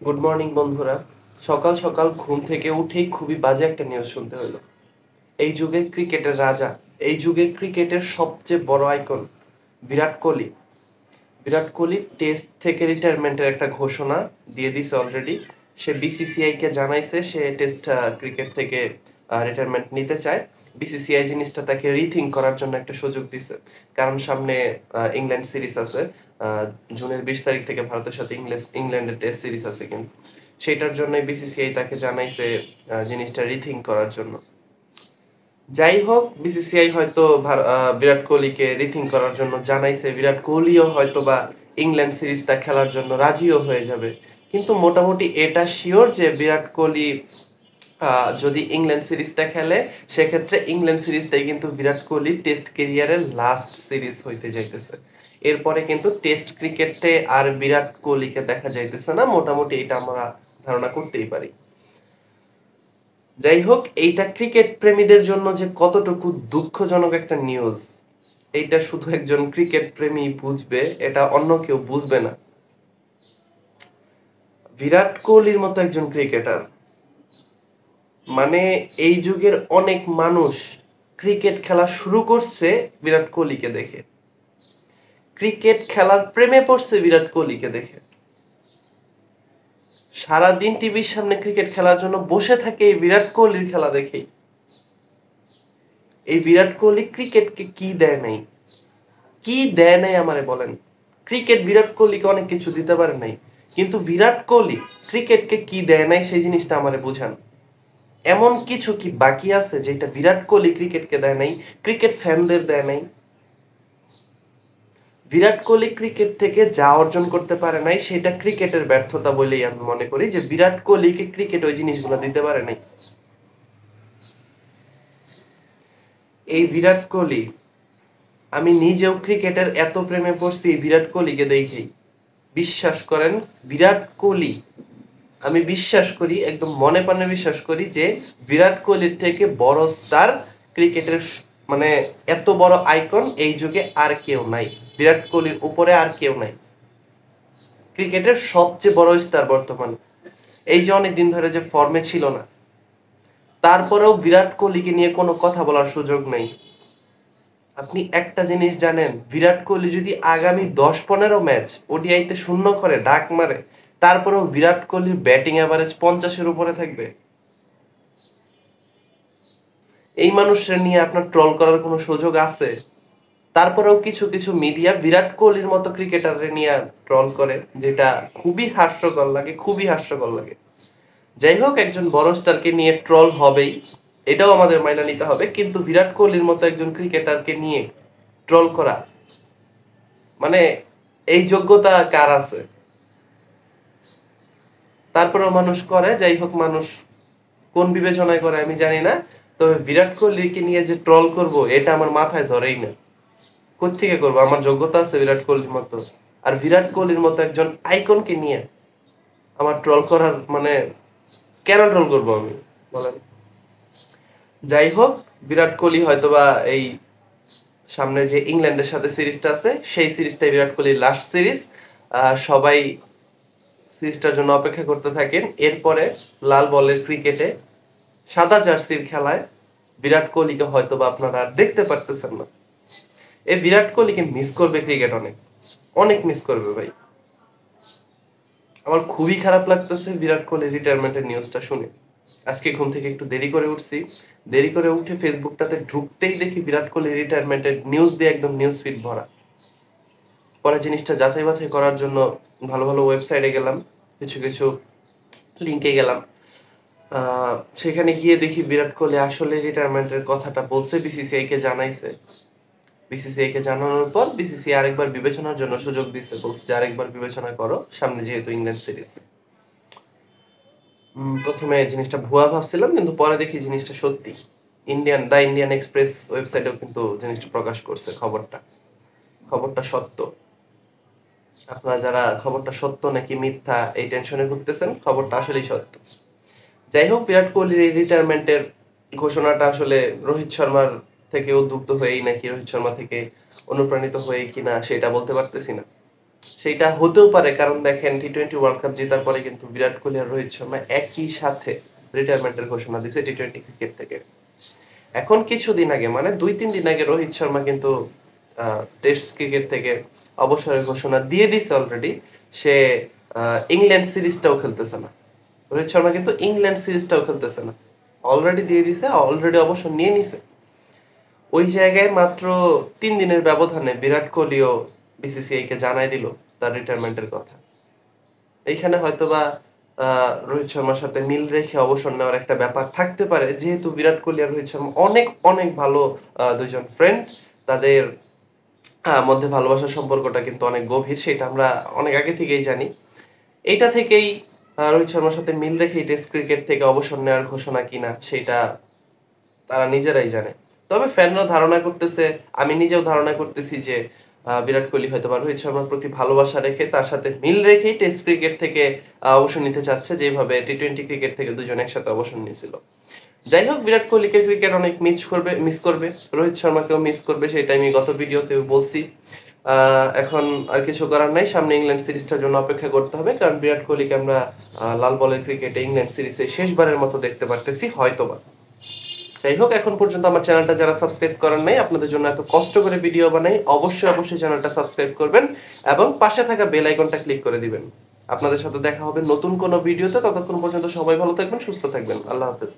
Good morning বন্ধুরা। সকাল সকাল ঘুম থেকে উঠেই খুবই বাজে একটা নিউজ শুনতে হলো। এই যুগে ক্রিকেটের রাজা, এই যুগে ক্রিকেটের সবচেয়ে বড় আইকন বিরাট কোহলি। বিরাট কোহলি টেস্ট থেকে রিটায়ারমেন্টের একটা ঘোষণা দিয়ে দিছে অলরেডি। সে বিসিসিআই কে জানাইছে সে টেস্ট ক্রিকেট থেকে রিটায়ারমেন্ট নিতে চায়। বিসিসিআই জিনিসটা তাকে রিথিঙ্ক করার জন্য একটা সুযোগ দিছে, কারণ সামনে ইংল্যান্ড সিরিজ আছে। জুনের 20 তারিখ থেকে ভারতের সাথে ইংল্যান্ডের টেস্ট সিরিজ আছে, কিন্তু সেটার জন্য বিসিসিআই তাকে জানাইছে জিনিসটা রিথিঙ্ক করার জন্য। যাই হোক, বিসিসিআই হয়তো বিরাট কোহলিকে রিথিঙ্ক করার জন্য জানাইছে, বিরাট কোহলিও হয়তো বা ইংল্যান্ড সিরিজটা খেলার জন্য রাজিও হয়ে যাবে। কিন্তু মোটামুটি এটা শিওর যে বিরাট কোহলি যদি ইংল্যান্ড সিরিজটা খেলে, সেক্ষেত্রে ইংল্যান্ড সিরিজটাই কিন্তু বিরাট কোহলি টেস্ট কেরিয়ারের লাস্ট সিরিজ হইতে যাইতেছে। এরপরে কিন্তু টেস্ট ক্রিকেটে আর বিরাট কোহলিকে দেখা যাইতেছে না, মোটামুটি এটা আমরা ধারণা করতেই পারি। যাই হোক, এইটা ক্রিকেট প্রেমীদের জন্য যে কতটুকু দুঃখজনক একটা নিউজ, এইটা শুধু একজন ক্রিকেট প্রেমী বুঝবে, এটা অন্য কেউ বুঝবে না। বিরাট কোহলির মতো একজন ক্রিকেটার, মানে এই যুগের অনেক মানুষ ক্রিকেট খেলা শুরু করছে বিরাট কোহলিকে দেখে, ক্রিকেট খেলার প্রেমে পড়ছে বিরাট কোহলিকে দেখে, সারাদিন টিভির সামনে ক্রিকেট খেলার জন্য বসে থাকে এই বিরাট কোহলির খেলা দেখেই। এই বিরাট কোহলি ক্রিকেটকে কি দেয় নাই, কি দেয় নাই আমারে বলেন। ক্রিকেট বিরাট কোহলিকে অনেক কিছু দিতে পারে নাই, কিন্তু বিরাট কোহলি ক্রিকেটকে কি দেয় নাই সেই জিনিসটা আমারে বুঝান। এমন কিছু কি বাকি আছে যেটা বিরাট কোহলি ক্রিকেটকে দেয় নাই, ক্রিকেট ফ্যানদের দেয় নাই? বিরাট কোহলি ক্রিকেট থেকে যা অর্জন করতে পারে নাই সেটা ক্রিকেটের ব্যর্থতা বলেই আমি মনে করি, যে বিরাট কোহলিকে ক্রিকেট ওই জিনিসগুলো দিতে পারে নাই। এই বিরাট কোহলি, আমি নিজেও ক্রিকেটের এত প্রেমে পড়ছি এই বিরাট কোহলিকে দেখেই। বিশ্বাস করেন, বিরাট কোহলি, আমি বিশ্বাস করি, একদম মনে প্রাণে বিশ্বাস করি যে বিরাট কোহলির থেকে বড় স্টার ক্রিকেটের, মানে এত বড় আইকন এই যুগে আর কেউ নাই। বিরাট কোহলির উপরে আর কেউ নাই, ক্রিকেটের সবচেয়ে বড় স্টার বর্তমানে। এই যে অনেকদিন ধরে যে ফর্মে ছিল না, তারপরেও বিরাট কোহলিকে নিয়ে কোনো কথা বলার সুযোগ নেই। আপনি একটা জিনিস জানেন, বিরাট কোহলি যদি আগামী 10-15 ম্যাচ ওডিআইতে শূন্য করে ডাক মারে, তারপরেও বিরাট কোহলির ব্যাটিং অ্যাভারেজ 50-এর উপরে থাকবে। এই মানুষের নিয়ে আপনার ট্রল করার কোনো সুযোগ আছে? তারপরেও কিছু কিছু মিডিয়া বিরাট কোহলির মতো ক্রিকেটারকে নিয়ে ট্রল করে, যেটা খুবই হাস্যকর লাগে, খুবই হাস্যকর লাগে। যাই হোক, একজন বড় স্টারকে নিয়ে ট্রল হবেই, এটাও আমাদের মাইনা নিতে হবে, কিন্তু বিরাট কোহলির মতো একজন ক্রিকেটারকে নিয়ে ট্রল করা, মানে এই যোগ্যতা কার আছে? তারপরেও মানুষ করে। যাই হোক, মানুষ কোন বিবেচনায় করে আমি জানি না, তবে বিরাট কোহলিকে নিয়ে যে ট্রল করব এটা আমার মাথায় ধরেই না। কোত্থেকে করবো? আমার যোগ্যতা আছে বিরাট কোহলির মতো? আর বিরাট কোহলির মতো একজন আইকনকে নিয়ে আমার ট্রল করার, মানে কেন ট্রল করবো আমি, বলেন? যাই হোক, বিরাট কোহলি হয়তোবা এই সামনে যে ইংল্যান্ডের সাথে সিরিজটা আছে, সেই সিরিজটাই বিরাট কোহলির লাস্ট সিরিজ। সবাই সিরিজটার জন্য অপেক্ষা করতে থাকেন। এরপরে লাল বলের ক্রিকেটে, সাদা জার্সির খেলায় বিরাট কোহলিকে হয়তোবা আপনারা আর দেখতে পারতেছেন না। এই বিরাট কোহলিকে মিস করবে ক্রিকেট, অনেক অনেক মিস করবে ভাই। আমার খুবই খারাপ লাগতেছে বিরাট কোহলি রিটায়ারমেন্টের নিউজটা শুনে। আজকে ঘুম থেকে একটু দেরি করে উঠছি, দেরি করে উঠে ফেসবুকটাতে ঢুকতেই দেখি বিরাট কোহলি রিটায়ারমেন্টের নিউজ দিয়ে একদম নিউজ ফিড ভরা। পরে জিনিসটা যাচাই বাছাই করার জন্য ভালো ভালো ওয়েবসাইটে গেলাম, কিছু কিছু লিঙ্কে গেলাম। সেখানে গিয়ে দেখি বিরাট কোহলি আসলে রিটায়ারমেন্টের কথাটা বলছে, বিসিসিআই কে জানাইছে। বিসিসিআই কে জানানোর পর বিসিসিআই আরেকবার বিবেচনার জন্য সুযোগ দিচ্ছে, বলছে যে আরেকবার বিবেচনা করো, সামনে যেহেতু ইংল্যান্ড সিরিজ। প্রথমে জিনিসটা ভুয়া ভাবছিলাম, কিন্তু পরে দেখি জিনিসটা সত্যি। দ্য ইন্ডিয়ান এক্সপ্রেস ওয়েবসাইটেও কিন্তু জিনিসটা প্রকাশ করছে, খবরটা খবরটা সত্য। আপনারা যারা খবরটা সত্য নাকি মিথ্যা এই টেনশনে ভুগতেছেন, খবরটা আসলেই সত্য। যাই হোক, বিরাট কোহলির এই রিটায়ারমেন্টের ঘোষণাটা আসলে রোহিত শর্মার থেকে উদ্বুদ্ধ হয়েই নাকি রোহিত শর্মা থেকে অনুপ্রাণিত হয়ে কিনা সেটা বলতে পারতেছি না। সেটা হতেও পারে, কারণ দেখেন টি-20 ওয়ার্ল্ড কাপ জেতার পরে কিন্তু বিরাট কোহলি আর রোহিত শর্মা একই সাথে রিটায়ারমেন্টের ঘোষণা দিয়েছে টি-20 ক্রিকেট থেকে। এখন কিছুদিন আগে মানে 2-3 দিন আগে রোহিত শর্মা কিন্তু টেস্ট ক্রিকেট থেকে অবসরের ঘোষণা দিয়ে দিছে অলরেডি। সে ইংল্যান্ড সিরিজটাও খেলতেছে না। রোহিত শর্মা কিন্তু ইংল্যান্ড সিরিজটাও খেলতেছে না, অলরেডি দিয়ে দিছে, অলরেডি অবসর নিয়ে নিছে। ওই জায়গায় মাত্র 3 দিনের ব্যবধানে বিরাট কোহলিও বিসিসিআই কে জানাই দিল তার রিটায়ারমেন্টের কথা। এইখানে হয়তোবা রোহিত শর্মার সাথে মিল রেখে অবসর নেওয়ার একটা ব্যাপার থাকতে পারে, যেহেতু বিরাট কোহলি আর রোহিত শর্মা অনেক অনেক ভালো দুইজন ফ্রেন্ড। তাদের মধ্যে ভালোবাসার সম্পর্কটা কিন্তু অনেক গভীর, সেটা আমরা অনেক আগে থেকেই জানি। এইটা থেকেই রোহিত শর্মার সাথে মিল রেখে টেস্ট ক্রিকেট থেকে অবসর নেওয়ার ঘোষণা কিনা সেটা তারা নিজেরাই জানে। তবে ফ্যানরা ধারণা করতেছে, আমি নিজেও ধারণা করতেছি যে বিরাট কোহলি হয়তো বা রোহিত শর্মার প্রতি ভালোবাসা রেখে তার সাথে মিল রেখেই টেস্ট ক্রিকেট থেকে অবসর নিতে চাচ্ছে, যেভাবে টি-20 ক্রিকেট থেকে দুজন একসাথে অবসর নিয়েছিল। যাই হোক, বিরাট কোহলিকে ক্রিকেট অনেক মিস করবে, রোহিত শর্মাকেও মিস করবে, সেটা আমি গত ভিডিওতেও বলছি। এখন আর কিছু করার নাই, সামনে ইংল্যান্ড সিরিজটার জন্য অপেক্ষা করতে হবে, কারণ বিরাট কোহলিকে আমরা লাল বলের ক্রিকেটে ইংল্যান্ড সিরিজে শেষবারের মতো দেখতে পারতেছি হয়তোবা। যাই হোক, এখন পর্যন্ত আমার চ্যানেলটা যারা সাবস্ক্রাইব করেন নাই, আপনাদের জন্য এত কষ্ট করে ভিডিও বানাই, অবশ্যই অবশ্যই চ্যানেলটা সাবস্ক্রাইব করবেন এবং পাশে থাকা বেল আইকনটা ক্লিক করে দিবেন। আপনাদের সাথে দেখা হবে নতুন কোনো ভিডিওতে। ততক্ষণ পর্যন্ত সবাই ভালো থাকবেন, সুস্থ থাকবেন। আল্লাহ হাফেজ।